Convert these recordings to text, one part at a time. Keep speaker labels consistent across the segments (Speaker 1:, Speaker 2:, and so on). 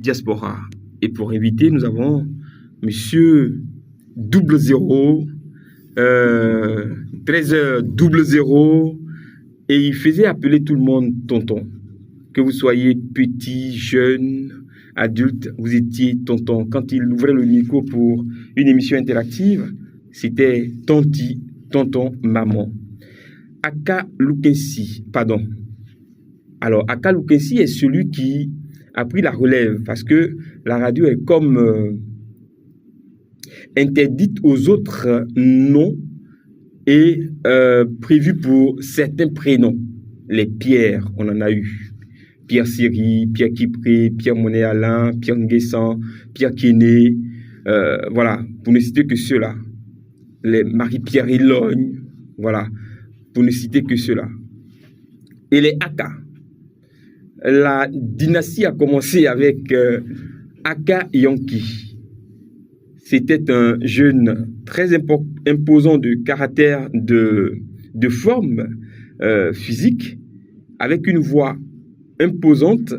Speaker 1: Diaspora. Et pour inviter, nous avons Monsieur 00, 13h00, et il faisait appeler tout le monde tonton. Que vous soyez petit, jeune, adulte, vous étiez tonton. Quand il ouvrait le micro pour une émission interactive, c'était tonti, tonton, maman. Aka Lukensi, pardon. Alors, Aka Lukensi est celui qui a pris la relève parce que la radio est comme interdite aux autres noms et prévue pour certains prénoms. Les Pierre, on en a eu. Pierre Siri, Pierre Kipré, Pierre Monet Alain, Pierre Nguessan, Pierre Kéné, voilà, pour ne citer que ceux-là. Les Marie-Pierre Elogne, voilà, pour ne citer que ceux-là. Et les Aka. La dynastie a commencé avec Aka Yonki. C'était un jeune très imposant de caractère, de forme physique, avec une voix imposante.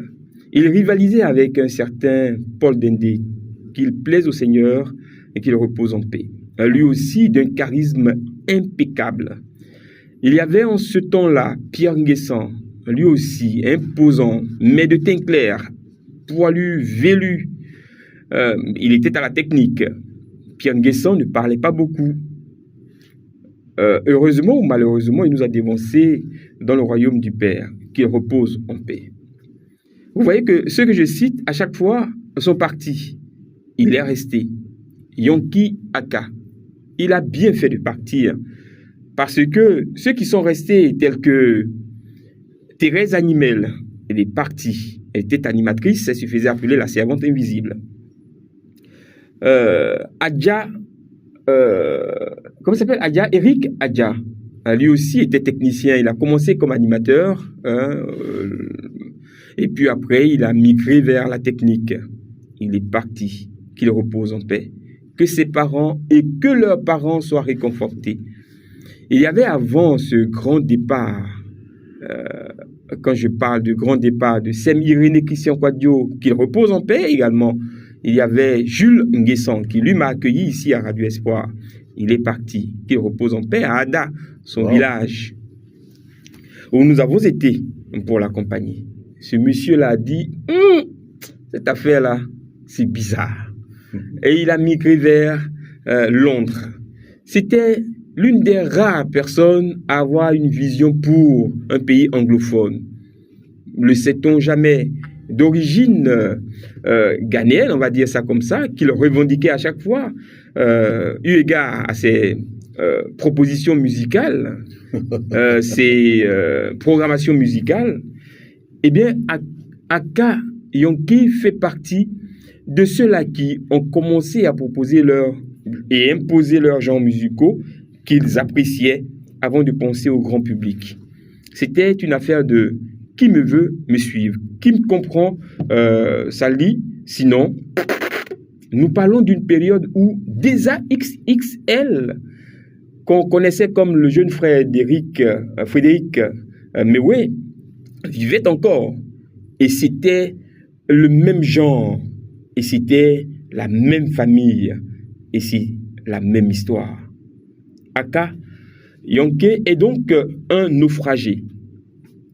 Speaker 1: Il rivalisait avec un certain Paul Dendé, qu'il plaise au Seigneur et qu'il repose en paix. Lui aussi d'un charisme impeccable. Il y avait en ce temps-là Pierre Nguessan, lui aussi imposant, mais de teint clair, poilu, velu. Il était à la technique. Pierre Nguessan ne parlait pas beaucoup. Heureusement ou malheureusement, il nous a dévancés dans le royaume du Père, qu'il repose en paix. Vous voyez que ceux que je cite à chaque fois sont partis. Il est resté. Yonki Aka. Il a bien fait de partir. Parce que ceux qui sont restés, tels que Thérèse Animel, elle est partie. Elle était animatrice, elle se faisait appeler la servante invisible. Adja, comment s'appelle Adja? Eric Adja. Lui aussi était technicien. Il a commencé comme animateur. Et puis après, il a migré vers la technique. Il est parti. Qu'il repose en paix. Que ses parents et que leurs parents soient réconfortés. Il y avait avant ce grand départ, quand je parle de grand départ de Sem Irénée Christian Quadio, qu'il repose en paix également. Il y avait Jules Nguessan qui lui m'a accueilli ici à Radio Espoir. Il est parti, qu'il repose en paix à Ada, son village, où nous avons été pour l'accompagner. Ce monsieur-là a dit, cette affaire-là, c'est bizarre. Et il a migré vers Londres. C'était l'une des rares personnes à avoir une vision pour un pays anglophone. Le sait-on jamais? D'origine ghanéenne, on va dire ça comme ça, qu'il revendiquait à chaque fois, eu égard à ses propositions musicales, ses programmations musicales. Eh bien, Aka Yonki fait partie de ceux-là qui ont commencé à proposer et imposer leurs genres musicaux qu'ils appréciaient avant de penser au grand public. C'était une affaire de qui me veut me suivre, qui me comprend, ça lit, sinon, nous parlons d'une période où Desa XXL, qu'on connaissait comme le jeune frère Frédéric Mewé, vivait encore. Et c'était le même genre, et c'était la même famille, et c'est la même histoire. Aka Yonke est donc un naufragé.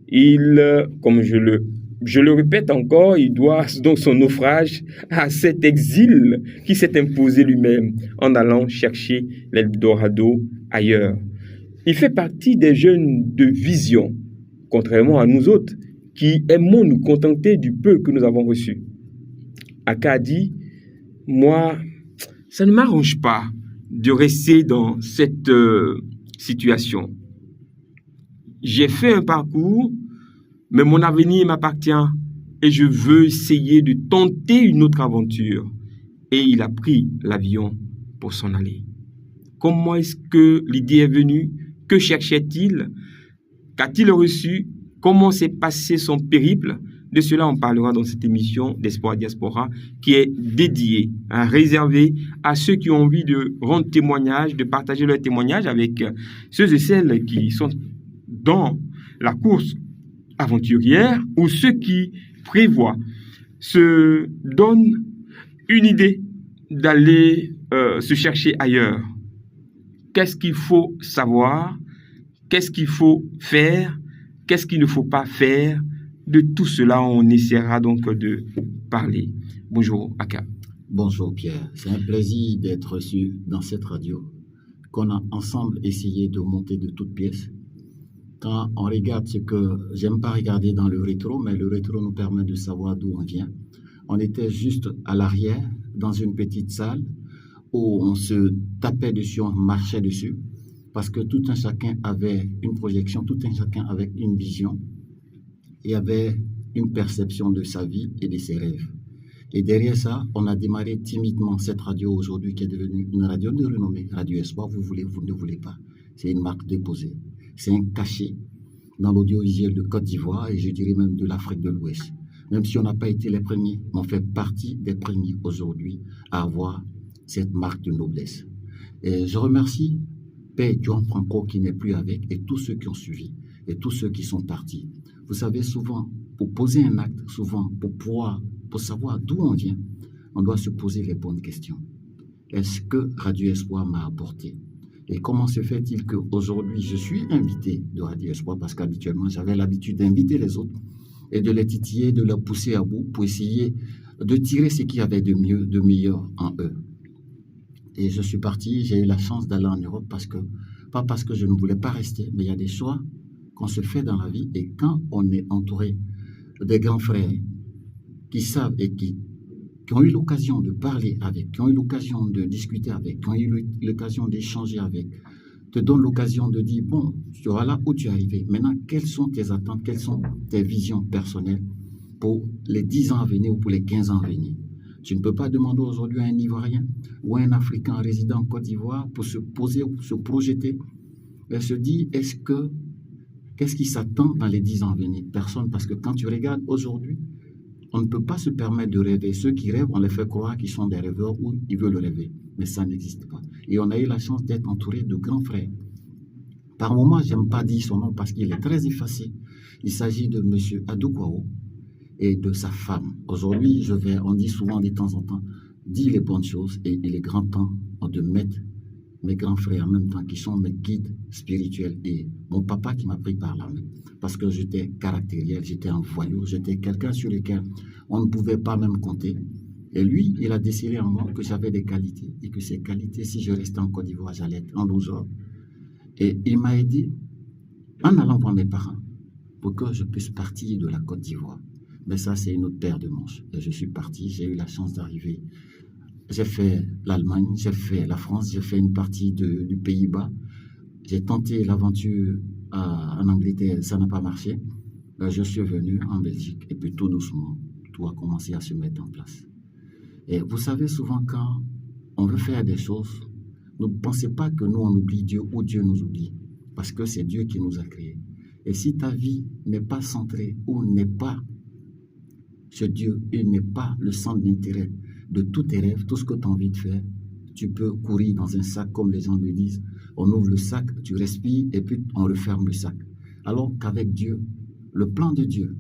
Speaker 1: Il, comme je le répète encore, il doit donc son naufrage à cet exil qui s'est imposé lui-même en allant chercher l'Eldorado ailleurs. Il fait partie des jeunes de vision, contrairement à nous autres, qui aimons nous contenter du peu que nous avons reçu. Aka a dit, moi, ça ne m'arrange pas de rester dans cette situation. J'ai fait un parcours, mais mon avenir m'appartient et je veux essayer de tenter une autre aventure. Et il a pris l'avion pour s'en aller. Comment est-ce que l'idée est venue? Que cherchait-il? Qu'a-t-il reçu? Comment s'est passé son périple? De cela, on parlera dans cette émission d'Espoir Diaspora qui est dédiée, réservée à ceux qui ont envie de rendre témoignage, de partager leur témoignage avec ceux et celles qui sont dans la course aventurière ou ceux qui prévoient se donne une idée d'aller se chercher ailleurs. Qu'est-ce qu'il faut savoir? Qu'est-ce qu'il faut faire? Qu'est-ce qu'il ne faut pas faire? De tout cela, on essaiera donc de parler. Bonjour, Aka.
Speaker 2: Bonjour, Pierre. C'est un plaisir d'être reçu dans cette radio qu'on a ensemble essayé de monter de toutes pièces. Quand on regarde ce que j'aime pas regarder dans le rétro, mais le rétro nous permet de savoir d'où on vient. On était juste à l'arrière, dans une petite salle, où on se tapait dessus, on marchait dessus, parce que tout un chacun avait une projection, tout un chacun avait une vision, et avait une perception de sa vie et de ses rêves. Et derrière ça, on a démarré timidement cette radio aujourd'hui qui est devenue une radio de renommée, Radio Espoir, vous voulez, vous ne voulez pas. C'est une marque déposée. C'est un cachet dans l'audiovisuel de Côte d'Ivoire et je dirais même de l'Afrique de l'Ouest. Même si on n'a pas été les premiers, on fait partie des premiers aujourd'hui à avoir cette marque de noblesse. Et je remercie Père John Franco qui n'est plus avec et tous ceux qui ont suivi et tous ceux qui sont partis. Vous savez, souvent, pour poser un acte, souvent, pour savoir d'où on vient, on doit se poser les bonnes questions. Est-ce que Radio Espoir m'a apporté? Et comment se fait-il qu'aujourd'hui, je suis invité de Radio Espoir parce qu'habituellement, j'avais l'habitude d'inviter les autres et de les titiller, de les pousser à bout pour essayer de tirer ce qu'il y avait de mieux, de meilleur en eux. Et je suis parti, j'ai eu la chance d'aller en Europe pas parce que je ne voulais pas rester, mais il y a des choix qu'on se fait dans la vie et quand on est entouré des grands frères qui savent et qui ont eu l'occasion de parler avec, qui ont eu l'occasion de discuter avec, qui ont eu l'occasion d'échanger avec, te donne l'occasion de dire, bon, tu vas là où tu es arrivé. Maintenant, quelles sont tes attentes, quelles sont tes visions personnelles pour les 10 ans à venir ou pour les 15 ans à venir? Tu ne peux pas demander aujourd'hui à un Ivoirien ou à un Africain résident en Côte d'Ivoire pour se poser ou se projeter. Elle se dit, qu'est-ce qui s'attend dans les 10 ans à venir? Personne, parce que quand tu regardes aujourd'hui, on ne peut pas se permettre de rêver. Ceux qui rêvent, on les fait croire qu'ils sont des rêveurs ou ils veulent rêver. Mais ça n'existe pas. Et on a eu la chance d'être entouré de grands frères. Par moments, je n'aime pas dire son nom parce qu'il est très effacé. Il s'agit de M. Adoukwao et de sa femme. Aujourd'hui, on dit souvent de temps en temps, dis les bonnes choses et il est grand temps de mettre mes grands frères en même temps qui sont mes guides spirituels et mon papa qui m'a pris par la main parce que j'étais caractériel, j'étais un voyou, j'étais quelqu'un sur lequel on ne pouvait pas même compter. Et lui, il a décelé en moi que j'avais des qualités et que ces qualités, si je restais en Côte d'Ivoire, j'allais être un loser. Et il m'a aidé en allant voir mes parents pour que je puisse partir de la Côte d'Ivoire. Mais ça, c'est une autre paire de manches. Et je suis parti, j'ai eu la chance d'arriver. J'ai fait l'Allemagne, j'ai fait la France, j'ai fait une partie du Pays-Bas. J'ai tenté l'aventure en Angleterre, ça n'a pas marché. Je suis venu en Belgique et puis tout doucement, tout a commencé à se mettre en place. Et vous savez, souvent quand on veut faire des choses, ne pensez pas que nous on oublie Dieu ou Dieu nous oublie, parce que c'est Dieu qui nous a créés. Et si ta vie n'est pas centrée ou n'est pas ce Dieu, il n'est pas le centre d'intérêt de tous tes rêves, tout ce que tu as envie de faire, tu peux courir dans un sac comme les gens le disent. On ouvre le sac, tu respires et puis on referme le sac. Alors qu'avec Dieu, le plan de Dieu,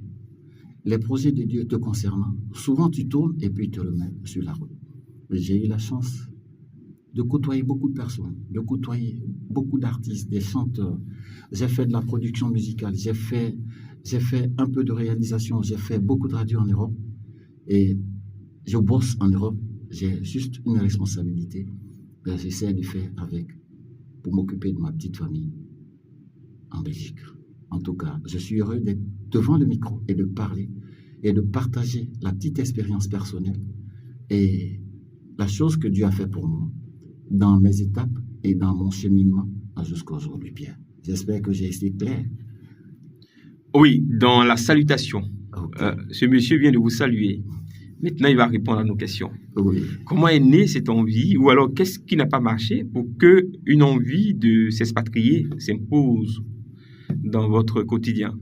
Speaker 2: les projets de Dieu te concernant, souvent tu tournes et puis tu te remets sur la route. J'ai eu la chance de côtoyer beaucoup de personnes, de côtoyer beaucoup d'artistes, des chanteurs. J'ai fait de la production musicale, j'ai fait un peu de réalisation, j'ai fait beaucoup de radio en Europe et je bosse en Europe. J'ai juste une responsabilité que j'essaie de faire pour m'occuper de ma petite famille en Belgique. En tout cas, je suis heureux d'être devant le micro et de parler et de partager la petite expérience personnelle et la chose que Dieu a fait pour moi dans mes étapes et dans mon cheminement jusqu'à aujourd'hui, Pierre. J'espère que j'ai été clair.
Speaker 1: Oui, dans la salutation.
Speaker 2: Okay.
Speaker 1: Ce monsieur vient de vous saluer. Maintenant, il va répondre à nos questions.
Speaker 2: Oui.
Speaker 1: Comment est née cette envie? Ou alors, qu'est-ce qui n'a pas marché pour qu'une envie de s'expatrier s'impose dans votre quotidien?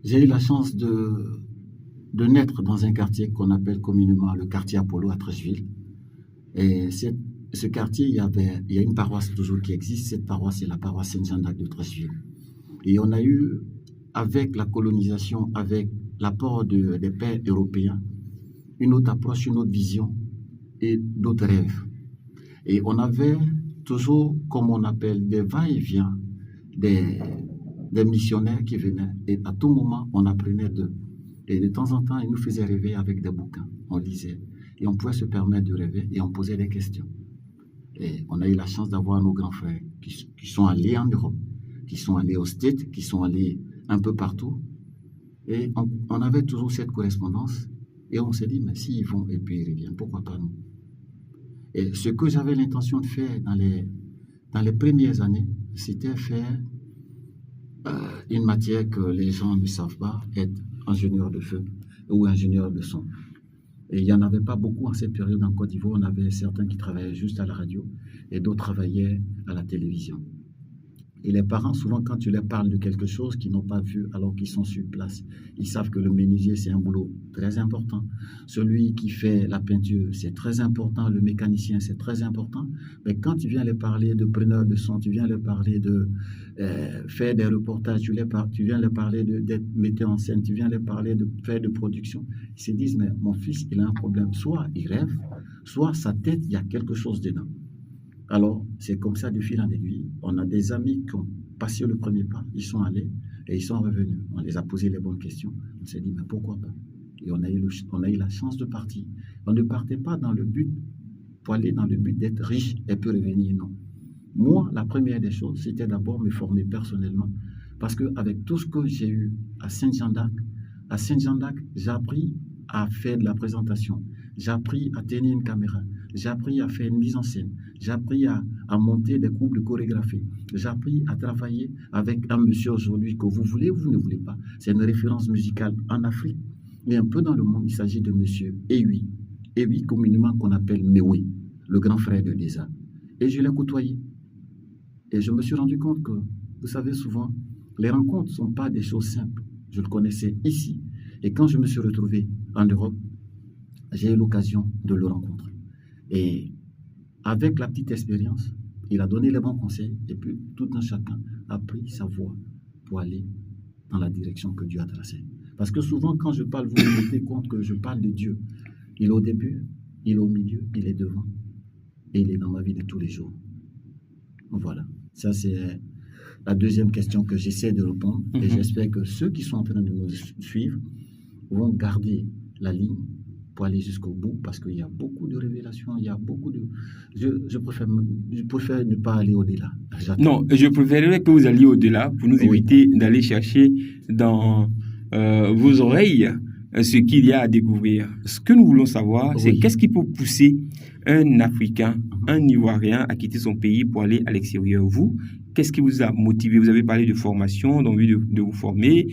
Speaker 2: J'ai eu la chance de naître dans un quartier qu'on appelle communément le quartier Apollo à Treichville. Et ce quartier, il y a une paroisse toujours qui existe. Cette paroisse, c'est la paroisse Saint-Jean-d'Arc de Treichville. Et on a eu, avec la colonisation, avec l'apport des pères européens, une autre approche, une autre vision et d'autres rêves. Et on avait toujours, comme on appelle, des va-et-vient, des missionnaires qui venaient. Et à tout moment, on apprenait d'eux. Et de temps en temps, ils nous faisaient rêver avec des bouquins. On lisait. Et on pouvait se permettre de rêver et on posait des questions. Et on a eu la chance d'avoir nos grands frères qui sont allés en Europe, qui sont allés aux States, qui sont allés un peu partout. Et on avait toujours cette correspondance. Et on s'est dit, mais s'ils vont et puis ils reviennent, pourquoi pas nous? Et ce que j'avais l'intention de faire dans les premières années, c'était faire une matière que les gens ne savent pas, être ingénieur de feu ou ingénieur de son. Et il n'y en avait pas beaucoup en cette période en Côte d'Ivoire. On avait certains qui travaillaient juste à la radio et d'autres travaillaient à la télévision. Et les parents, souvent, quand tu leur parles de quelque chose qu'ils n'ont pas vu alors qu'ils sont sur place, ils savent que le menuisier, c'est un boulot très important. Celui qui fait la peinture, c'est très important. Le mécanicien, c'est très important. Mais quand tu viens leur parler de preneur de son, tu viens leur parler de faire des reportages, tu viens leur parler d'être metteur en scène, tu viens leur parler de faire de production, ils se disent, mais mon fils, il a un problème. Soit il rêve, soit sa tête, il y a quelque chose dedans. Alors, c'est comme ça, de fil en aiguille. On a des amis qui ont passé le premier pas, ils sont allés et ils sont revenus. On les a posé les bonnes questions. On s'est dit, mais pourquoi pas? Et on a eu la chance de partir. On ne partait pas dans le but, pour aller dans le but d'être riche et puis revenir, non. Moi, la première des choses, c'était d'abord me former personnellement. Parce qu'avec tout ce que j'ai eu à Saint-Jean d'Arc, j'ai appris à faire de la présentation. J'ai appris à tenir une caméra. J'ai appris à faire une mise en scène. J'ai appris à monter des groupes de chorégraphie. J'ai appris à travailler avec un monsieur aujourd'hui que vous voulez ou vous ne voulez pas. C'est une référence musicale en Afrique, mais un peu dans le monde. Il s'agit de monsieur Ewi. Ewi, communément qu'on appelle Mewe, le grand frère de Deza. Et je l'ai côtoyé. Et je me suis rendu compte que, vous savez, souvent, les rencontres ne sont pas des choses simples. Je le connaissais ici. Et quand je me suis retrouvé en Europe, j'ai eu l'occasion de le rencontrer. Et avec la petite expérience, il a donné les bons conseils et puis tout un chacun a pris sa voie pour aller dans la direction que Dieu a tracée. Parce que souvent, quand je parle, vous vous rendez compte que je parle de Dieu. Il est au début, il est au milieu, il est devant et il est dans ma vie de tous les jours. Voilà. Ça, c'est la deuxième question que j'essaie de répondre. Et j'espère que ceux qui sont en train de nous suivre vont garder la ligne pour aller jusqu'au bout, parce qu'il y a beaucoup de révélations, il y a beaucoup de... Je préfère ne pas aller au-delà.
Speaker 1: Non, je préférerais que vous alliez au-delà pour nous éviter d'aller chercher dans vos oreilles ce qu'il y a à découvrir. Ce que nous voulons savoir, c'est qu'est-ce qui peut pousser un Africain, un Ivoirien à quitter son pays pour aller à l'extérieur. Vous, qu'est-ce qui vous a motivé? Vous avez parlé de formation, d'envie de vous former.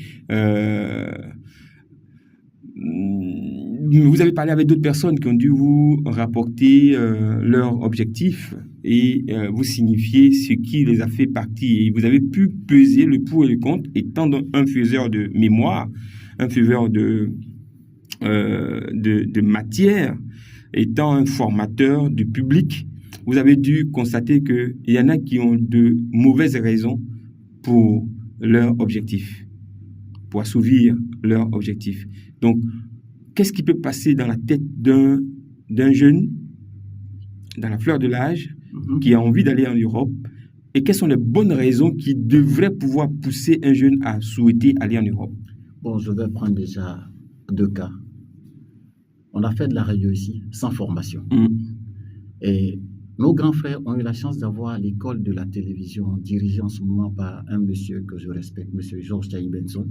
Speaker 1: Vous avez parlé avec d'autres personnes qui ont dû vous rapporter leurs objectifs et vous signifier ce qui les a fait partir. Et vous avez pu peser le pour et le contre, étant un faiseur de mémoire, un faiseur de matière, étant un formateur du public. Vous avez dû constater qu'il y en a qui ont de mauvaises raisons pour leur objectif, pour assouvir leur objectif. Donc, qu'est-ce qui peut passer dans la tête d'un jeune, dans la fleur de l'âge, qui a envie d'aller en Europe, et quelles sont les bonnes raisons qui devraient pouvoir pousser un jeune à souhaiter aller en Europe?
Speaker 2: Bon, je vais prendre déjà 2 cas. On a fait de la radio ici, sans formation. Et nos grands frères ont eu la chance d'avoir l'école de la télévision dirigée en ce moment par un monsieur que je respecte, monsieur Georges Taï Benson.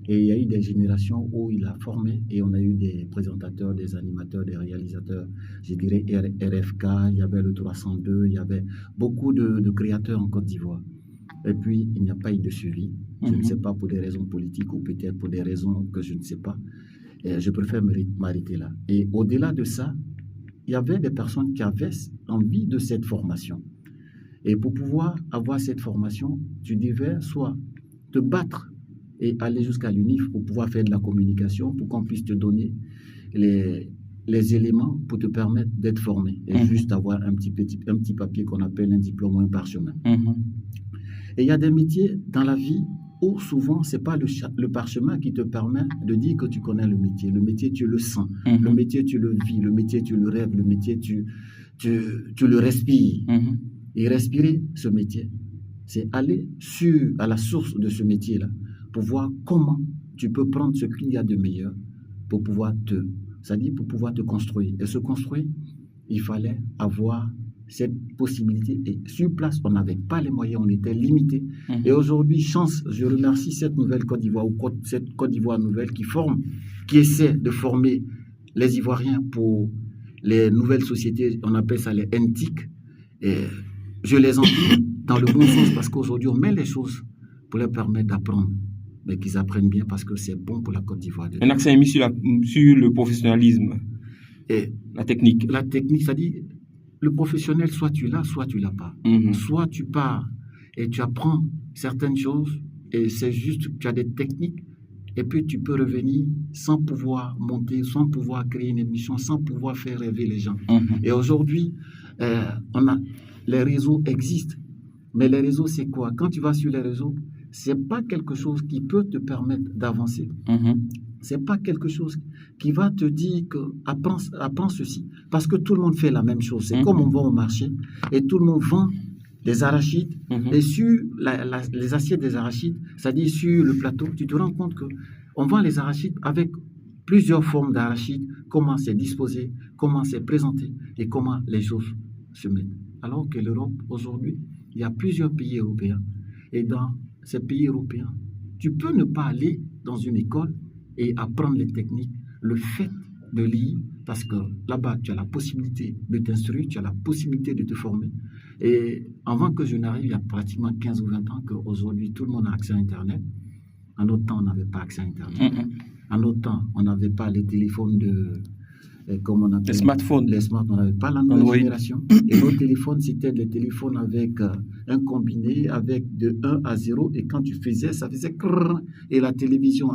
Speaker 2: Et il y a eu des générations où il a formé et on a eu des présentateurs, des animateurs, des réalisateurs, je dirais RFK, il y avait le 302, il y avait beaucoup de créateurs en Côte d'Ivoire. Et puis, il n'y a pas eu de suivi. Je ne sais pas, pour des raisons politiques ou peut-être pour des raisons que je ne sais pas. Et je préfère m'arrêter là. Et au-delà de ça, il y avait des personnes qui avaient envie de cette formation. Et pour pouvoir avoir cette formation, tu devais soit te battre et aller jusqu'à l'UNIF pour pouvoir faire de la communication, pour qu'on puisse te donner les éléments pour te permettre d'être formé. Et juste avoir un petit papier qu'on appelle un diplôme ou un parchemin. Et il y a des métiers dans la vie ou souvent, ce n'est pas le parchemin qui te permet de dire que tu connais le métier. Le métier, tu le sens. Le métier, tu le vis. Le métier, tu le rêves. Le métier, tu le respires. Et respirer ce métier, c'est aller à la source de ce métier-là pour voir comment tu peux prendre ce qu'il y a de meilleur pour pouvoir pour pouvoir te construire. Et se construire, il fallait avoir cette possibilité. Et sur place, on n'avait pas les moyens, on était limité. Et aujourd'hui, je remercie cette nouvelle Côte d'Ivoire, ou cette Côte d'Ivoire nouvelle qui essaie de former les Ivoiriens pour les nouvelles sociétés, on appelle ça les NTIC. Et je les envie dans le bon sens parce qu'aujourd'hui, on met les choses pour leur permettre d'apprendre, mais qu'ils apprennent bien parce que c'est bon pour la Côte d'Ivoire.
Speaker 1: Un accent est mis sur le professionnalisme et la technique.
Speaker 2: La technique, c'est-à-dire le professionnel, soit tu l'as, soit tu l'as pas. Soit tu pars et tu apprends certaines choses et c'est juste que tu as des techniques et puis tu peux revenir sans pouvoir monter, sans pouvoir créer une émission, sans pouvoir faire rêver les gens. Et aujourd'hui, les réseaux existent. Mais les réseaux, c'est quoi? Quand tu vas sur les réseaux, c'est pas quelque chose qui peut te permettre d'avancer. C'est pas quelque chose qui va te dire que apprends ceci. Parce que tout le monde fait la même chose. C'est comme on va au marché et tout le monde vend des arachides. Et sur les assiettes des arachides, c'est-à-dire sur le plateau, tu te rends compte qu'on vend les arachides avec plusieurs formes d'arachides, comment c'est disposé, comment c'est présenté et comment les choses se mettent. Alors que l'Europe, aujourd'hui, il y a plusieurs pays européens. Et dans ces pays européens, tu peux ne pas aller dans une école et apprendre les techniques, le fait de lire, parce que là-bas, tu as la possibilité de t'instruire, tu as la possibilité de te former. Et avant que je n'arrive, il y a pratiquement 15 ou 20 ans qu'aujourd'hui, tout le monde a accès à Internet. En notre temps, on n'avait pas accès à Internet. En notre temps, on n'avait pas les téléphones comme on appelle
Speaker 1: les smartphones.
Speaker 2: Les smartphones, on n'avait pas la nouvelle génération. Et nos téléphones, c'était des téléphones avec un combiné, avec de 1 à 0. Et quand tu faisais, ça faisait crrr. Et la télévision,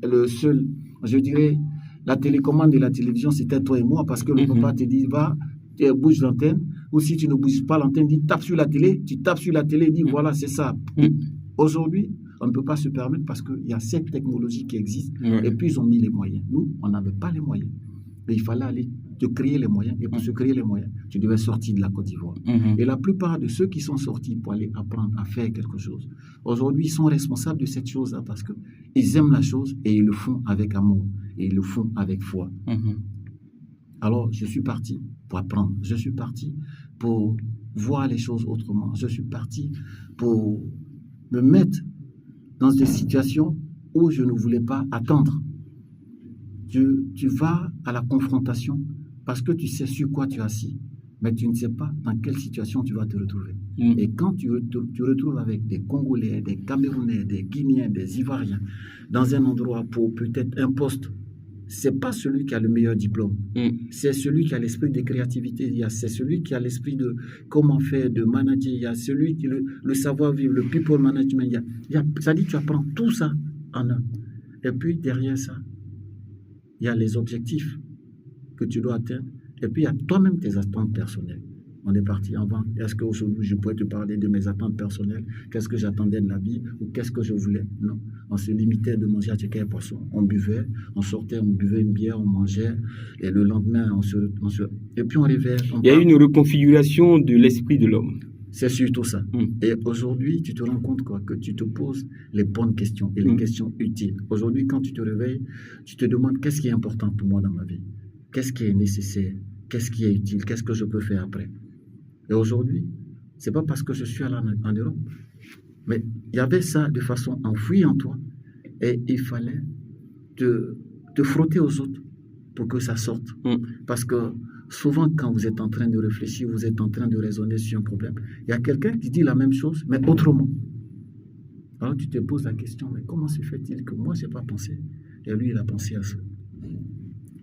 Speaker 2: je dirais, la télécommande de la télévision, c'était toi et moi, parce que le papa te dit, va, bouge l'antenne. Ou si tu ne bouges pas l'antenne, dit, tape sur la télé. Tu tapes sur la télé, dis, voilà, c'est ça. Aujourd'hui, on ne peut pas se permettre parce qu'il y a cette technologie qui existe. Et puis, ils ont mis les moyens. Nous, on n'avait pas les moyens. Mais il fallait aller te créer les moyens. Et pour se créer les moyens, tu devais sortir de la Côte d'Ivoire. Et la plupart de ceux qui sont sortis pour aller apprendre à faire quelque chose, aujourd'hui, ils sont responsables de cette chose-là parce qu'ils aiment la chose et ils le font avec amour. Et ils le font avec foi. Alors, je suis parti pour apprendre. Je suis parti pour voir les choses autrement. Je suis parti pour me mettre dans des situations où je ne voulais pas attendre. Tu vas à la confrontation parce que tu sais sur quoi tu es assis, mais tu ne sais pas dans quelle situation tu vas te retrouver. Et quand tu retrouves avec des Congolais, des Camerounais, des Guinéens, des Ivoiriens, dans un endroit pour peut-être un poste, c'est pas celui qui a le meilleur diplôme. C'est celui qui a l'esprit de créativité. C'est celui qui a l'esprit de comment faire, de manager. Il y a celui qui le savoir-vivre, le people management. Ça dit, tu apprends tout ça en un. Et puis derrière ça, il y a les objectifs que tu dois atteindre. Et puis, il y a toi-même tes attentes personnelles. On est parti avant. Est-ce qu'aujourd'hui, je pourrais te parler de mes attentes personnelles? Qu'est-ce que j'attendais de la vie? Ou qu'est-ce que je voulais? Non. On se limitait de manger à et poisson. On buvait, on sortait, on buvait une bière, on mangeait. Et le lendemain, et puis on rêvait.
Speaker 1: Il y a eu une reconfiguration de l'esprit de l'homme.
Speaker 2: C'est surtout ça. Et aujourd'hui, tu te rends compte que tu te poses les bonnes questions et les questions utiles. Aujourd'hui, quand tu te réveilles, tu te demandes qu'est-ce qui est important pour moi dans ma vie? Qu'est-ce qui est nécessaire? Qu'est-ce qui est utile? Qu'est-ce que je peux faire après? Et aujourd'hui, ce n'est pas parce que je suis allé en Europe, mais il y avait ça de façon enfouie en toi. Et il fallait te frotter aux autres pour que ça sorte. Parce que souvent, quand vous êtes en train de réfléchir, vous êtes en train de raisonner sur un problème, il y a quelqu'un qui dit la même chose, mais autrement. Alors tu te poses la question, mais comment se fait-il que moi, je n'ai pas pensé? Et lui, il a pensé à ça.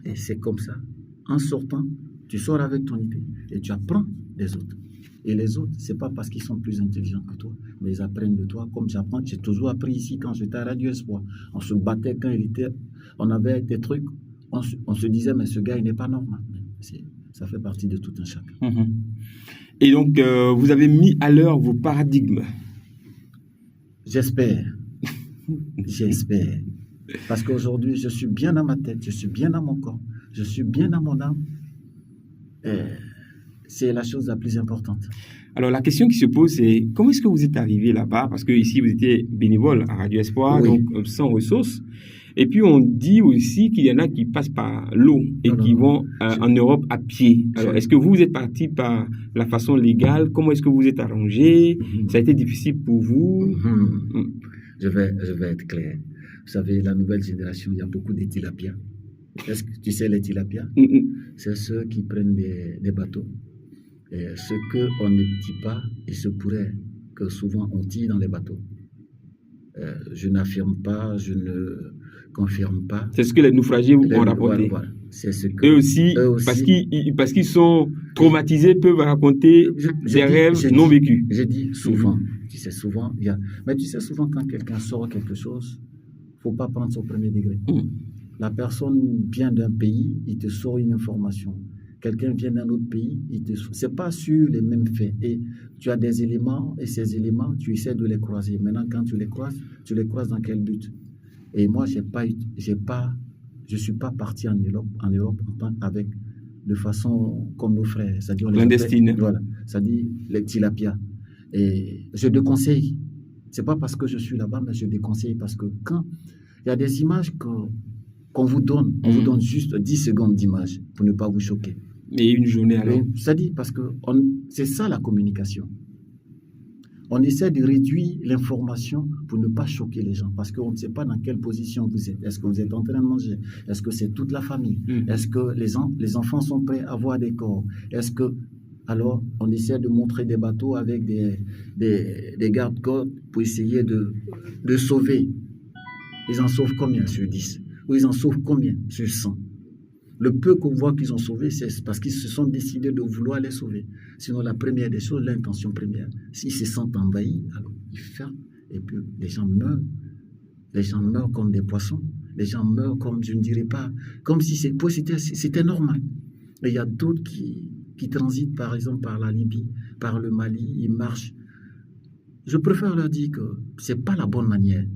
Speaker 2: Et c'est comme ça. En sortant, tu sors avec ton idée et tu apprends des autres. Et les autres, ce n'est pas parce qu'ils sont plus intelligents que toi, mais ils apprennent de toi. Comme j'apprends, j'ai toujours appris ici quand j'étais à Radio Espoir. On se battait quand on avait des trucs, on se disait, mais ce gars, il n'est pas normal. Ça fait partie de tout un chacun.
Speaker 1: Et donc, vous avez mis à l'heure vos paradigmes.
Speaker 2: J'espère. J'espère. Parce qu'aujourd'hui, je suis bien dans ma tête, je suis bien dans mon corps, je suis bien dans mon âme. C'est la chose la plus importante.
Speaker 1: Alors, la question qui se pose, c'est comment est-ce que vous êtes arrivé là-bas? Parce que ici, vous étiez bénévole à Radio Espoir,
Speaker 2: Oui.
Speaker 1: donc sans ressources. Et puis, on dit aussi qu'il y en a qui passent par l'eau et qui vont en Europe à pied. Alors, est-ce que vous êtes parti par la façon légale? Comment est-ce que vous êtes arrangé? Ça a été difficile pour vous?
Speaker 2: Je vais être clair. Vous savez, la nouvelle génération, il y a beaucoup de tilapia. Est-ce que tu sais les tilapia? C'est ceux qui prennent des bateaux. Et ce qu'on ne dit pas, il se pourrait que souvent on tire dans les bateaux. Je n'affirme pas, je ne confirme pas.
Speaker 1: C'est ce que les naufragés ont rapporté.
Speaker 2: Voilà. C'est ce que,
Speaker 1: eux aussi, parce qu'ils sont traumatisés, peuvent raconter des rêves non vécus.
Speaker 2: Je dis souvent, tu sais, souvent, mais tu sais, souvent quand quelqu'un sort quelque chose, il ne faut pas prendre son premier degré. La personne vient d'un pays, il te sort une information. Quelqu'un vient d'un autre pays, ce n'est pas sur les mêmes faits. Et tu as des éléments, et ces éléments, tu essaies de les croiser. Maintenant, quand tu les croises dans quel but? Et moi, je ne suis pas parti en Europe de façon comme nos frères. C'est-à-dire
Speaker 1: clandestine.
Speaker 2: Voilà, c'est-à-dire les tilapia. Et je déconseille. Ce n'est pas parce que je suis là-bas, mais je déconseille parce que quand il y a des images qu'on vous donne, on vous donne juste 10 secondes d'image pour ne pas vous choquer.
Speaker 1: Et une journée alors?
Speaker 2: C'est-à-dire parce que c'est ça la communication. On essaie de réduire l'information pour ne pas choquer les gens parce qu'on ne sait pas dans quelle position vous êtes. Est-ce que vous êtes en train de manger? Est-ce que c'est toute la famille? Est-ce que les enfants sont prêts à voir des corps? Alors, on essaie de montrer des bateaux avec des gardes-côtes pour essayer de sauver. Ils en sauvent combien sur 10? Ou ils en sauvent combien sur 100? Le peu qu'on voit qu'ils ont sauvé, c'est parce qu'ils se sont décidés de vouloir les sauver. Sinon, la première des choses, l'intention première, s'ils se sentent envahis, alors ils ferment et puis les gens meurent. Les gens meurent comme des poissons. Les gens meurent comme, je ne dirais pas, comme si c'était normal. Et il y a d'autres qui transitent, par exemple, par la Libye, par le Mali, ils marchent. Je préfère leur dire que ce n'est pas la bonne manière.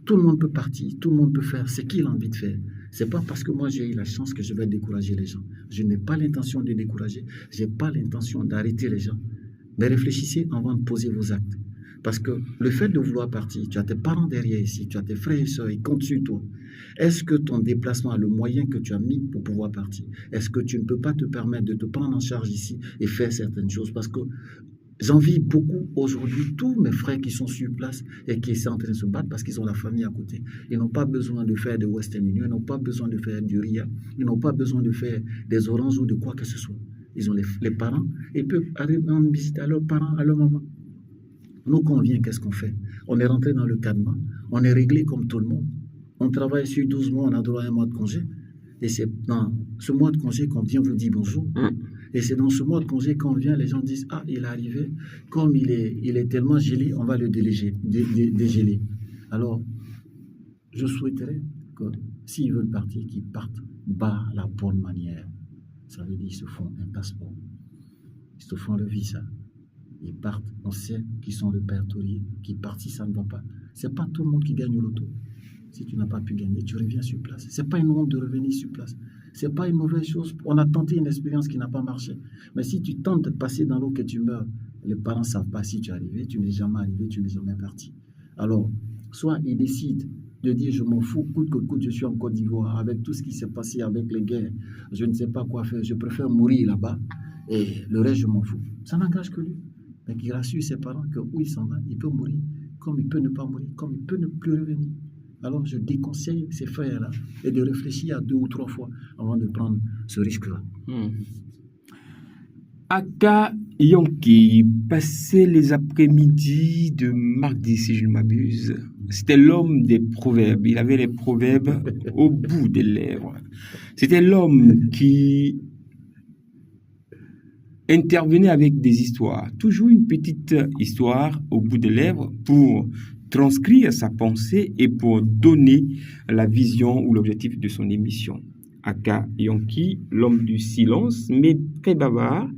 Speaker 2: Tout le monde peut partir, tout le monde peut faire ce qu'il a envie de faire. Ce n'est pas parce que moi j'ai eu la chance que je vais décourager les gens. Je n'ai pas l'intention de décourager, je n'ai pas l'intention d'arrêter les gens. Mais réfléchissez avant de poser vos actes. Parce que le fait de vouloir partir, tu as tes parents derrière ici, tu as tes frères et sœurs, ils comptent sur toi. Est-ce que ton déplacement a le moyen que tu as mis pour pouvoir partir? Est-ce que tu ne peux pas te permettre de te prendre en charge ici et faire certaines choses? Parce que j'envie beaucoup aujourd'hui tous mes frères qui sont sur place et qui sont en train de se battre parce qu'ils ont la famille à côté. Ils n'ont pas besoin de faire de Western Union, ils n'ont pas besoin de faire du RIA, ils n'ont pas besoin de faire des oranges ou de quoi que ce soit. Ils ont les parents et peuvent aller en visite à leurs parents, à leur maman. Nous, quand on vient, qu'est-ce qu'on fait? On est rentré dans le cadenas, on est réglé comme tout le monde. On travaille sur 12 mois, on a droit à un mois de congé. Et c'est dans ce mois de congé qu'on vient vous dire bonjour. Et c'est dans ce mois de congé qu'on vient, les gens disent « Ah, il est arrivé, comme il est tellement gelé, on va le dégéler. » Alors, je souhaiterais que s'ils veulent partir, qu'ils partent par la bonne manière. Ça veut dire qu'ils se font un passeport, ils se font le visa. Ils partent, on sait qu'ils sont répertoriés, qu'ils partent si ça ne va pas. Ce n'est pas tout le monde qui gagne au loto. Si tu n'as pas pu gagner, tu reviens sur place. Ce n'est pas une honte de revenir sur place. Ce n'est pas une mauvaise chose. On a tenté une expérience qui n'a pas marché. Mais si tu tentes de passer dans l'eau que tu meurs, les parents ne savent pas si tu es arrivé, tu n'es jamais arrivé, tu n'es jamais parti. Alors, soit ils décident de dire je m'en fous, coûte que coûte, je suis en Côte d'Ivoire, avec tout ce qui s'est passé avec les guerres, je ne sais pas quoi faire, je préfère mourir là-bas et le reste, je m'en fous. Ça n'engage que lui. Mais qu'il rassure ses parents que où il s'en va, il peut mourir, comme il peut ne pas mourir, comme il peut ne plus revenir. Alors, je déconseille ces frères-là et de réfléchir à 2 ou 3 fois avant de prendre ce risque-là.
Speaker 1: Aka Yonki passait les après-midi de mardi, si je ne m'abuse. C'était l'homme des proverbes. Il avait les proverbes au bout des lèvres. C'était l'homme qui intervenait avec des histoires. Toujours une petite histoire au bout des lèvres pour transcrire sa pensée et pour donner la vision ou l'objectif de son émission. Aka Yonki, l'homme du silence, mais très bavard.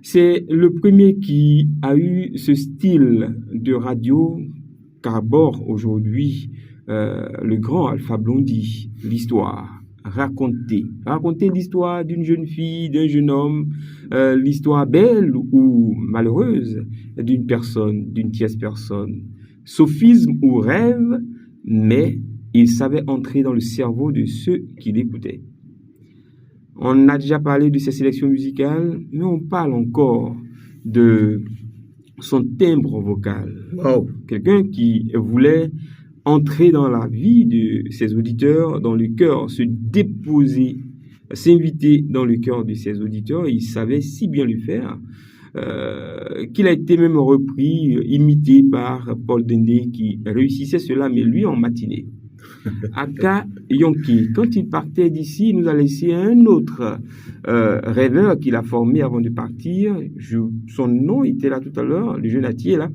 Speaker 1: C'est le premier qui a eu ce style de radio qu'arbore aujourd'hui le grand Alpha Blondy, l'histoire. Raconter l'histoire d'une jeune fille, d'un jeune homme, l'histoire belle ou malheureuse d'une personne, d'une tierce personne. Sophisme ou rêve, mais il savait entrer dans le cerveau de ceux qui l'écoutaient. On a déjà parlé de ses sélections musicales, mais on parle encore de son timbre vocal.
Speaker 2: Wow.
Speaker 1: Quelqu'un qui voulait entrer dans la vie de ses auditeurs, dans le cœur, se déposer, s'inviter dans le cœur de ses auditeurs. Il savait si bien le faire qu'il a été même repris, imité par Paul Dendé qui réussissait cela, mais lui en matinée. Aka Yonki, quand il partait d'ici, il nous a laissé un autre rêveur qu'il a formé avant de partir. Son nom était là tout à l'heure, le jeune Atier là,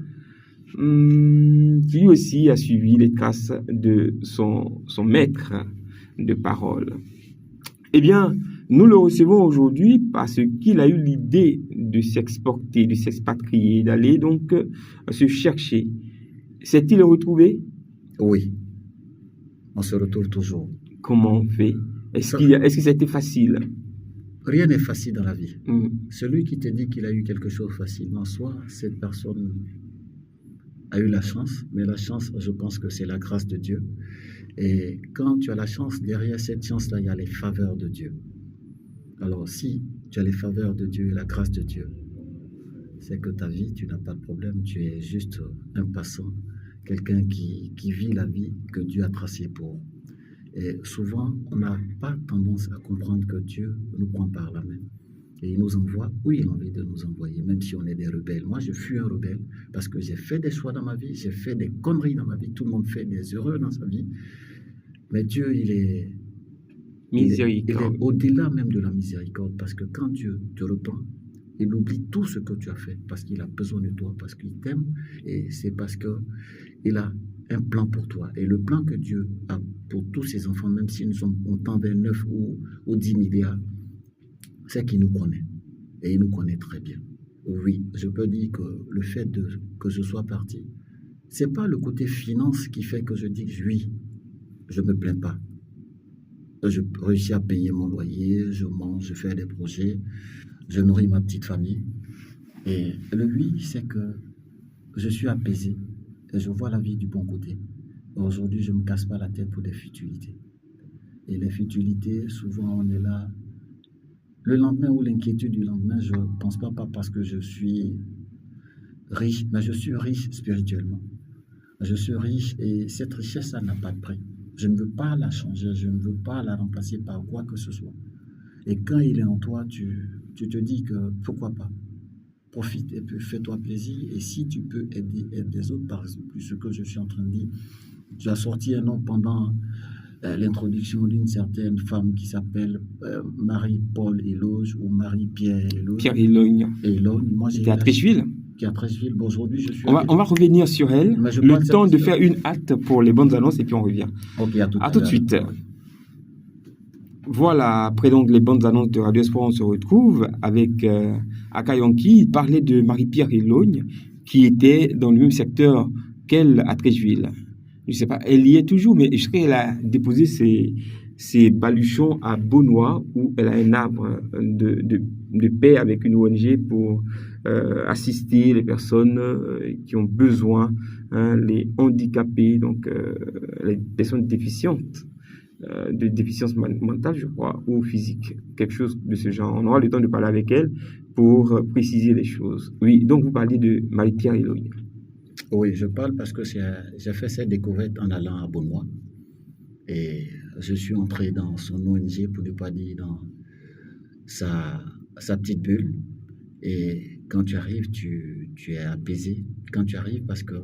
Speaker 1: qui lui aussi a suivi les traces de son maître de parole. Eh bien, nous le recevons aujourd'hui parce qu'il a eu l'idée de s'exporter, de s'expatrier, d'aller donc se chercher. S'est-il retrouvé?
Speaker 2: Oui, on se retrouve toujours.
Speaker 1: Comment on fait? Est-ce que ça a été facile?
Speaker 2: Rien n'est facile dans la vie. Celui qui te dit qu'il a eu quelque chose facilement, soit cette personne a eu la chance, mais la chance, je pense que c'est la grâce de Dieu. Et quand tu as la chance, derrière cette chance-là, il y a les faveurs de Dieu. Alors, si tu as les faveurs de Dieu et la grâce de Dieu, c'est que ta vie, tu n'as pas de problème, tu es juste un passant, quelqu'un qui vit la vie que Dieu a tracée pour. Et souvent, on n'a pas tendance à comprendre que Dieu nous prend par la main. Et il nous envoie où il a envie de nous envoyer, même si on est des rebelles. Moi, je fus un rebelle parce que j'ai fait des choix dans ma vie, j'ai fait des conneries dans ma vie. Tout le monde fait des erreurs dans sa vie. Mais Dieu, il est au-delà même de la miséricorde, parce que quand Dieu te reprend, il oublie tout ce que tu as fait, parce qu'il a besoin de toi, parce qu'il t'aime, et c'est parce qu'il a un plan pour toi. Et le plan que Dieu a pour tous ses enfants, même si nous sommes autant 29 ou 10 milliards, c'est qu'il nous connaît. Et il nous connaît très bien. Oui, je peux dire que le fait que je sois parti, c'est pas le côté finance qui fait que je dis que oui, je me plains pas. Je réussis à payer mon loyer, je mange, je fais des projets, je nourris ma petite famille. Et le oui, c'est que je suis apaisé et je vois la vie du bon côté. Aujourd'hui, je ne me casse pas la tête pour des futilités. Et les futilités, souvent, on est là. Le lendemain ou l'inquiétude du lendemain, je ne pense pas parce que je suis riche, mais je suis riche spirituellement. Je suis riche et cette richesse, ça n'a pas de prix. Je ne veux pas la changer, je ne veux pas la remplacer par quoi que ce soit. Et quand il est en toi, tu te dis que pourquoi pas. Profite et puis fais-toi plaisir. Et si tu peux aider les autres, par exemple, ce que je suis en train de dire, tu as sorti un nom pendant l'introduction d'une certaine femme qui s'appelle Marie-Paul Éloge ou Marie-Pierre Éloge.
Speaker 1: Pierre Élogne.
Speaker 2: Moi,
Speaker 1: qui est à Trécheville.
Speaker 2: Qui est à Trécheville. Bon, aujourd'hui, je suis...
Speaker 1: On va revenir sur elle. Le temps de faire une halte pour les bonnes annonces et puis on revient.
Speaker 2: Ok, à
Speaker 1: tout de suite. Voilà, après donc les bonnes annonces de Radio Espoir, on se retrouve avec Aka Yonki. Il parlait de Marie-Pierre Élogne qui était dans le même secteur qu'elle à Trécheville. Je ne sais pas, elle y est toujours, mais je crois qu'elle a déposé ses baluchons à Beaunois où elle a un arbre de paix avec une ONG pour assister les personnes qui ont besoin, les handicapés, donc les personnes déficientes, de déficience mentale, je crois, ou physique, quelque chose de ce genre. On aura le temps de parler avec elle pour préciser les choses. Oui, donc vous parliez de Marie-Pierre Élogne.
Speaker 2: Oui, je parle parce que j'ai fait cette découverte en allant à Beaunois. Et je suis entré dans son ONG, pour ne pas dire dans sa petite bulle. Et quand tu arrives, tu es apaisé. Quand tu arrives, parce que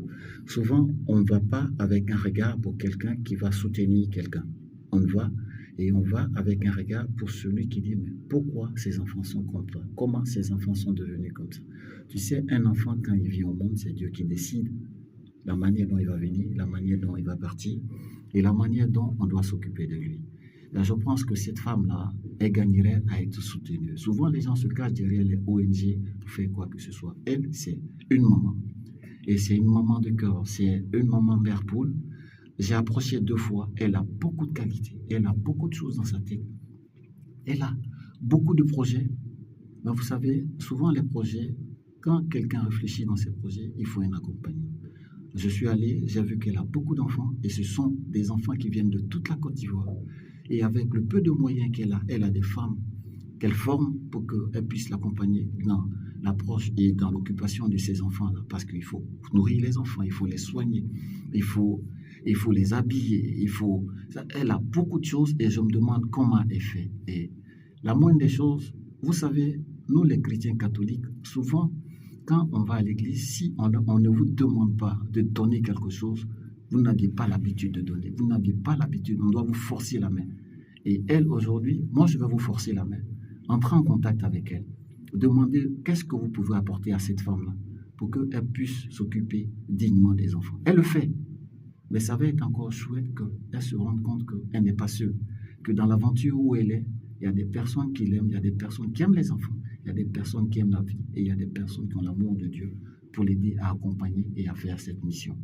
Speaker 2: souvent, on ne va pas avec un regard pour quelqu'un qui va soutenir quelqu'un. On va et on va avec un regard pour celui qui dit, mais pourquoi ces enfants sont comme ça? Comment ces enfants sont devenus comme ça? Tu sais, un enfant, quand il vit au monde, c'est Dieu qui décide la manière dont il va venir, la manière dont il va partir et la manière dont on doit s'occuper de lui. Là, je pense que cette femme-là, elle gagnerait à être soutenue. Souvent, les gens se cachent derrière les ONG pour faire quoi que ce soit. Elle, c'est une maman. Et c'est une maman de cœur, c'est une maman mère poule. J'ai approché 2 fois, elle a beaucoup de qualités, elle a beaucoup de choses dans sa tête. Elle a beaucoup de projets. Mais vous savez, souvent les projets, quand quelqu'un réfléchit dans ces projets, il faut un accompagnement. Je suis allé, j'ai vu qu'elle a beaucoup d'enfants et ce sont des enfants qui viennent de toute la Côte d'Ivoire. Et avec le peu de moyens qu'elle a, elle a des femmes qu'elle forme pour qu'elles puissent l'accompagner dans l'approche et dans l'occupation de ces enfants-là. Parce qu'il faut nourrir les enfants, il faut les soigner, il faut les habiller, elle a beaucoup de choses et je me demande comment elle fait. Et la moindre des choses, vous savez, nous les chrétiens catholiques, souvent, quand on va à l'église, si on ne vous demande pas de donner quelque chose, vous n'aviez pas l'habitude de donner. Vous n'aviez pas l'habitude, on doit vous forcer la main. Et elle, aujourd'hui, moi, je vais vous forcer la main. Entrez en contact avec elle. Demandez qu'est-ce que vous pouvez apporter à cette femme-là pour qu'elle puisse s'occuper dignement des enfants. Elle le fait. Mais ça va être encore chouette qu'elle se rende compte qu'elle n'est pas seule. Que dans l'aventure où elle est, il y a des personnes qui l'aiment, il y a des personnes qui aiment les enfants, il y a des personnes qui aiment la vie et il y a des personnes qui ont l'amour de Dieu pour l'aider à accompagner et à faire cette mission.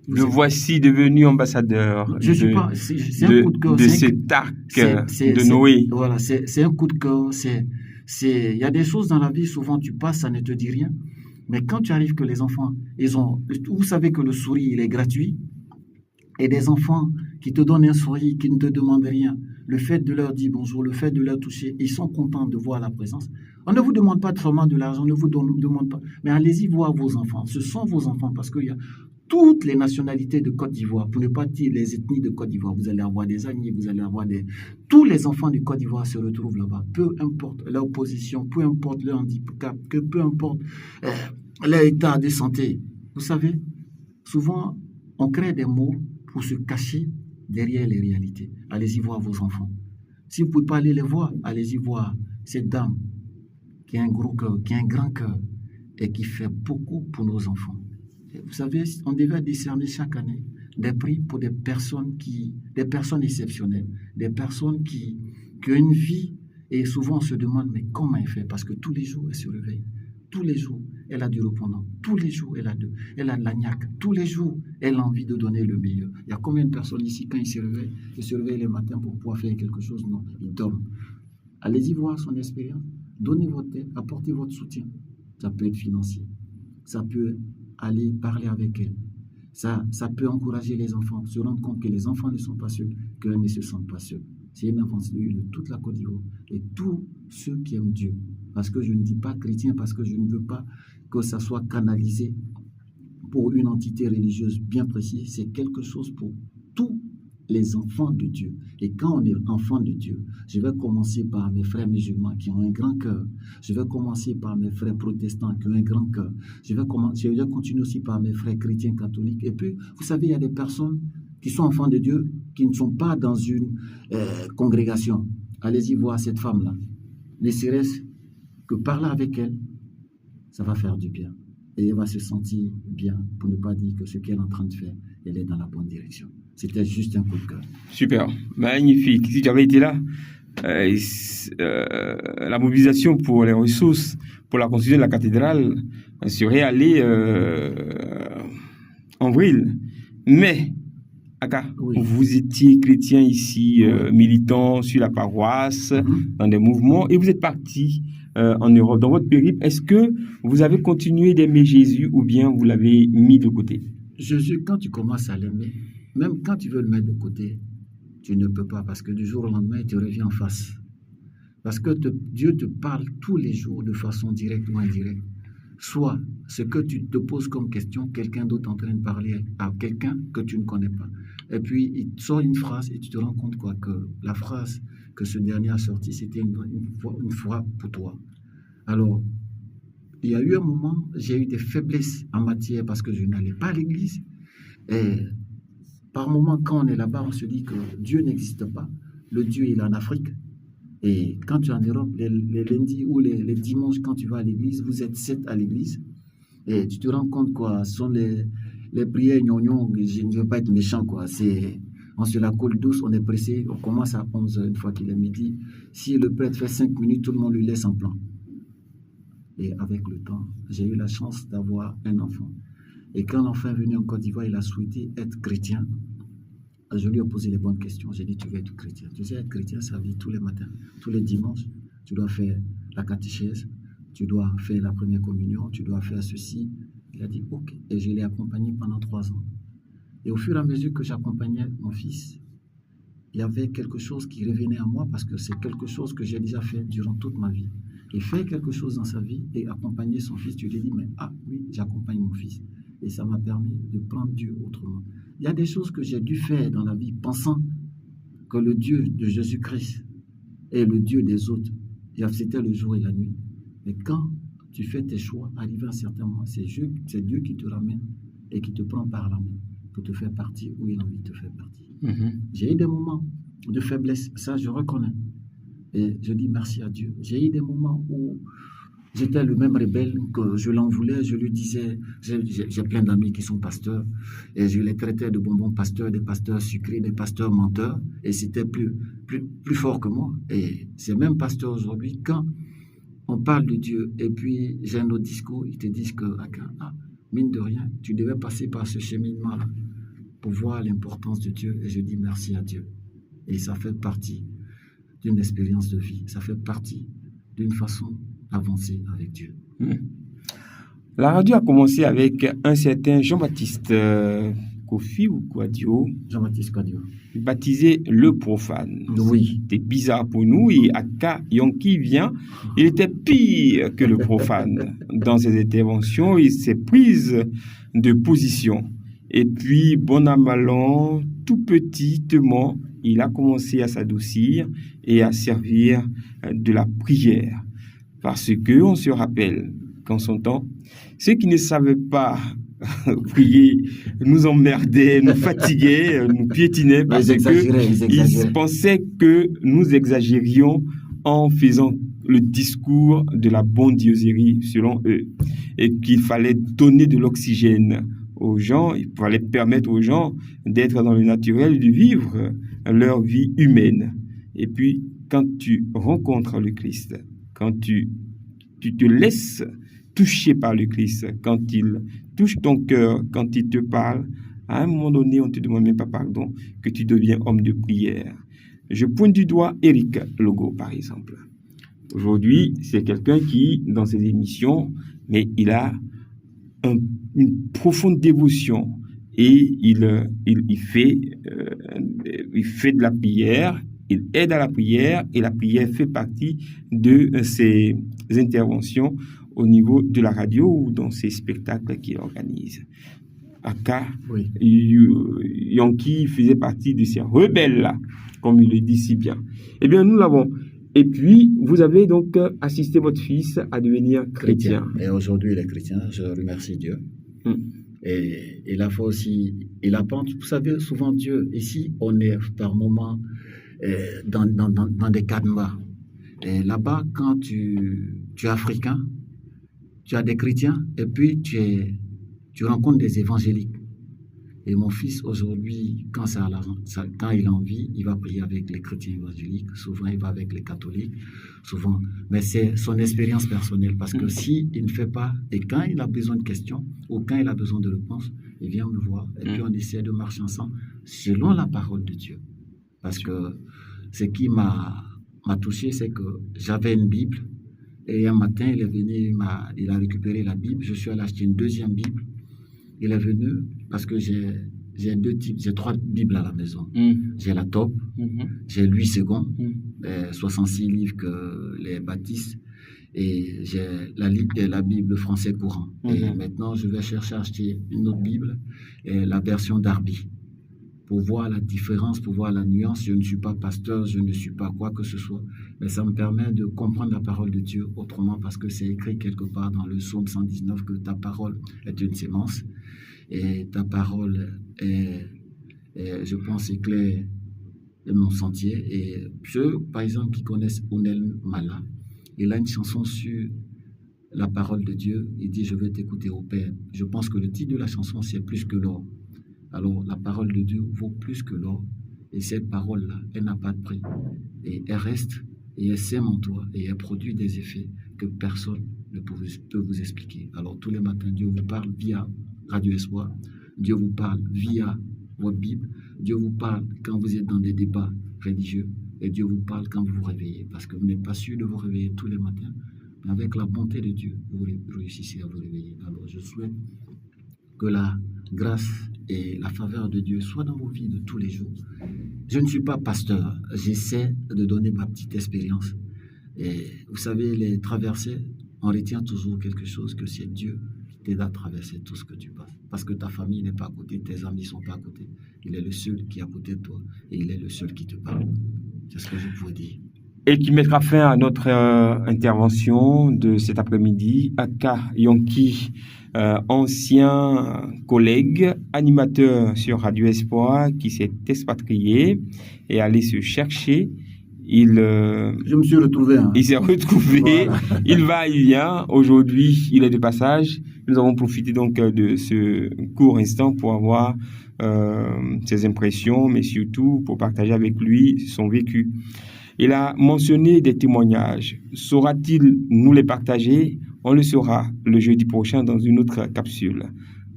Speaker 1: Le voici devenu ambassadeur
Speaker 2: je suis pas, c'est un coup de cœur,
Speaker 1: de cet arc de Noé.
Speaker 2: Voilà, c'est un coup de cœur. Il y a des choses dans la vie, souvent tu passes, ça ne te dit rien. Mais quand tu arrives que les enfants, vous savez que le sourire, il est gratuit. Et des enfants qui te donnent un sourire, qui ne te demandent rien, le fait de leur dire bonjour, le fait de leur toucher, ils sont contents de voir la présence. On ne vous demande pas seulement de l'argent, on ne vous demande pas. Mais allez-y voir vos enfants. Ce sont vos enfants parce qu'il y a toutes les nationalités de Côte d'Ivoire, pour ne pas dire les ethnies de Côte d'Ivoire. Vous allez avoir des Agnis, vous allez avoir tous les enfants de Côte d'Ivoire se retrouvent là-bas. Peu importe leur position, peu importe leur handicap, peu importe leur état de santé. Vous savez, souvent, on crée des mots pour se cacher derrière les réalités. Allez-y voir vos enfants. Si vous ne pouvez pas aller les voir, allez-y voir cette dame qui a un gros cœur, qui a un grand cœur et qui fait beaucoup pour nos enfants. Et vous savez, on devait décerner chaque année des prix pour des personnes exceptionnelles, des personnes qui ont une vie et souvent on se demande mais comment elle fait parce que tous les jours elle se réveille, tous les jours elle a du répondant, tous les jours elle a de l'agnac, tous les jours elle a envie de donner le meilleur. Il y a combien de personnes ici quand ils se réveillent le matin pour pouvoir faire quelque chose? Non, ils dorment. Allez-y voir son expérience, donnez votre aide, apportez votre soutien. Ça peut être financier, ça peut aller parler avec elle, ça peut encourager les enfants, se rendre compte que les enfants ne sont pas seuls, qu'eux ne se sentent pas seuls. C'est une avance de toute la Côte d'Ivoire et tous ceux qui aiment Dieu. Parce que je ne dis pas chrétien, parce que je ne veux pas que ça soit canalisé pour une entité religieuse bien précise. C'est quelque chose pour tous les enfants de Dieu. Et quand on est enfant de Dieu, je vais commencer par mes frères musulmans qui ont un grand cœur. Je vais commencer par mes frères protestants qui ont un grand cœur. Je vais continuer aussi par mes frères chrétiens catholiques. Et puis, vous savez, il y a des personnes qui sont enfants de Dieu, qui ne sont pas dans une congrégation. Allez-y voir cette femme-là. Ne serait-ce que parler avec elle, ça va faire du bien. Et elle va se sentir bien, pour ne pas dire que ce qu'elle est en train de faire, elle est dans la bonne direction. C'était juste un coup de cœur.
Speaker 1: Super, magnifique. Si tu avais été là, la mobilisation pour les ressources, pour la construction de la cathédrale, serait allée en vrille. Mais, Aka, oui. Vous étiez chrétien ici, militant sur la paroisse, dans des mouvements, et vous êtes parti en Europe. Dans votre périple, est-ce que vous avez continué d'aimer Jésus ou bien vous l'avez mis de côté?
Speaker 2: Jésus, quand tu commences à l'aimer, même quand tu veux le mettre de côté, tu ne peux pas parce que du jour au lendemain, tu reviens en face. Parce que Dieu te parle tous les jours de façon directe ou indirecte. Soit ce que tu te poses comme question, quelqu'un d'autre est en train de parler à quelqu'un que tu ne connais pas. Et puis, il te sort une phrase et tu te rends compte que la phrase que ce dernier a sortie, c'était une fois pour toi. Alors, il y a eu un moment, j'ai eu des faiblesses en matière parce que je n'allais pas à l'église. Et par moment, quand on est là-bas, on se dit que Dieu n'existe pas. Le Dieu, il est en Afrique. Et quand tu es en Europe, les lundis ou les dimanches, quand tu vas à l'église, vous êtes 7 à l'église. Et tu te rends compte, quoi, ce sont les prières gnognon, je ne veux pas être méchant, quoi. On se la coule douce, on est pressé, on commence à 11h, une fois qu'il est midi. Si le prêtre fait 5 minutes, tout le monde lui laisse en plan. Et avec le temps, j'ai eu la chance d'avoir un enfant. Et quand l'enfant est venu en Côte d'Ivoire, il a souhaité être chrétien. Je lui ai posé les bonnes questions. J'ai dit, tu veux être chrétien. Tu sais, être chrétien, ça veut dire tous les matins, tous les dimanches, tu dois faire la catéchèse, tu dois faire la première communion, tu dois faire ceci. Il a dit, ok. Et je l'ai accompagné pendant 3 ans. Et au fur et à mesure que j'accompagnais mon fils, il y avait quelque chose qui revenait à moi parce que c'est quelque chose que j'ai déjà fait durant toute ma vie. Et faire quelque chose dans sa vie et accompagner son fils, tu lui dis, mais ah oui, j'accompagne mon fils. Et ça m'a permis de prendre Dieu autrement. Il y a des choses que j'ai dû faire dans la vie pensant que le Dieu de Jésus-Christ est le Dieu des autres. C'était le jour et la nuit. Mais quand tu fais tes choix, arrivé à un certain moment, c'est Dieu qui te ramène et qui te prend par la main pour te faire partie où il a envie de te faire partie. J'ai eu des moments de faiblesse, ça je reconnais. Et je dis merci à Dieu. J'ai eu des moments où j'étais le même rebelle, que je l'en voulais, je lui disais, j'ai plein d'amis qui sont pasteurs, et je les traitais de bonbons pasteurs, des pasteurs sucrés, des pasteurs menteurs, et c'était plus fort que moi. Et ces mêmes pasteurs aujourd'hui, quand on parle de Dieu, et puis j'ai un autre discours, ils te disent que, mine de rien, tu devais passer par ce cheminement-là pour voir l'importance de Dieu, et je dis merci à Dieu. Et ça fait partie d'une expérience de vie, ça fait partie d'une façon d'avancer avec Dieu.
Speaker 1: La radio a commencé avec un certain Jean-Baptiste Kofi ou Kouadio.
Speaker 2: Jean-Baptiste Kouadio.
Speaker 1: Baptisé le profane.
Speaker 2: Oui.
Speaker 1: C'était bizarre pour nous. Et Aka Yonki vient, il était pire que le profane dans ses interventions et ses prises de position. Et puis, bon à mal an, tout petitement, il a commencé à s'adoucir et à servir de la prière. Parce que on se rappelle qu'en son temps, ceux qui ne savaient pas prier nous emmerdaient, nous fatiguaient, nous piétinaient parce qu'ils pensaient que nous exagérions en faisant le discours de la bondieuserie selon eux et qu'il fallait donner de l'oxygène aux gens, il fallait permettre aux gens d'être dans le naturel, de vivre leur vie humaine. Et puis, quand tu rencontres le Christ, quand tu te laisses toucher par le Christ, quand il touche ton cœur, quand il te parle, à un moment donné, on ne te demande même pas pardon, que tu deviens homme de prière. Je pointe du doigt Éric Logo, par exemple. Aujourd'hui, c'est quelqu'un qui, dans ses émissions, mais il a une profonde dévotion et il fait de la prière, il aide à la prière et la prière fait partie de ses interventions au niveau de la radio ou dans ses spectacles qu'il organise. Aka,
Speaker 2: oui.
Speaker 1: Yonki faisait partie de ces rebelles-là, comme il le dit si bien. Eh bien, nous l'avons. Et puis, vous avez donc assisté votre fils à devenir chrétien.
Speaker 2: Et aujourd'hui, il est chrétien, je remercie Dieu. Et il a fait aussi, il apprend, vous savez, souvent Dieu, ici, on est par moments dans des cadenas. Et là-bas, quand tu es africain, tu as des chrétiens, et puis tu rencontres des évangéliques. Et mon fils, aujourd'hui, quand il a envie, il va prier avec les chrétiens évangéliques. Souvent, il va avec les catholiques. Souvent. Mais c'est son expérience personnelle. Parce que s'il ne fait pas, et quand il a besoin de questions, ou quand il a besoin de réponses, il vient me voir. Et puis, on essaie de marcher ensemble selon la parole de Dieu. Parce que ce qui m'a touché, c'est que j'avais une Bible. Et un matin, il est venu, il a récupéré la Bible. Je suis allé acheter une deuxième Bible. Il est venu parce que j'ai 3 Bibles à la maison. J'ai la top, j'ai Louis II, 66 livres que les baptistes, et j'ai la Bible français courant. Et maintenant, je vais chercher à acheter une autre Bible, la version Darby, pour voir la différence, pour voir la nuance. Je ne suis pas pasteur, je ne suis pas quoi que ce soit, mais ça me permet de comprendre la parole de Dieu autrement, parce que c'est écrit quelque part dans le psaume 119 que ta parole est une sémence et ta parole est je pense, éclaire mon sentier. Et ceux, par exemple, qui connaissent Ounel Mala, il a une chanson sur la parole de Dieu. Il dit « Je vais t'écouter au Père ». Je pense que le titre de la chanson, c'est « Plus que l'or ». Alors, la parole de Dieu vaut plus que l'or. Et cette parole-là, elle n'a pas de prix. Et elle reste, et elle sème en toi, et elle produit des effets que personne ne peut vous expliquer. Alors, tous les matins, Dieu vous parle via Radio Espoir. Dieu vous parle via votre Bible. Dieu vous parle quand vous êtes dans des débats religieux. Et Dieu vous parle quand vous vous réveillez. Parce que vous n'êtes pas sûr de vous réveiller tous les matins. Mais avec la bonté de Dieu, vous réussissez à vous réveiller. Alors je souhaite que la grâce et la faveur de Dieu soient dans vos vies de tous les jours. Je ne suis pas pasteur. J'essaie de donner ma petite expérience. Et vous savez, les traversées, on retient toujours quelque chose, que c'est Dieu qui t'aide à traverser tout ce que tu passes. Parce que ta famille n'est pas à côté, tes amis ne sont pas à côté. Il est le seul qui est à côté de toi et il est le seul qui te parle. C'est ce que je pourrais dire.
Speaker 1: Et qui mettra fin à notre intervention de cet après-midi. Aka Yonki, ancien collègue, animateur sur Radio Espoir, qui s'est expatrié et allé se chercher.
Speaker 2: Je me suis retrouvé.
Speaker 1: Il s'est retrouvé. Voilà. Il va, il vient. Aujourd'hui, il est de passage. Nous avons profité donc de ce court instant pour avoir ses impressions, mais surtout pour partager avec lui son vécu. Il a mentionné des témoignages. Saura-t-il nous les partager? On le saura le jeudi prochain dans une autre capsule.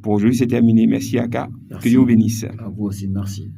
Speaker 1: Pour aujourd'hui, c'est terminé. Merci Aka.
Speaker 2: Merci.
Speaker 1: Que Dieu vous bénisse.
Speaker 2: À vous aussi, merci.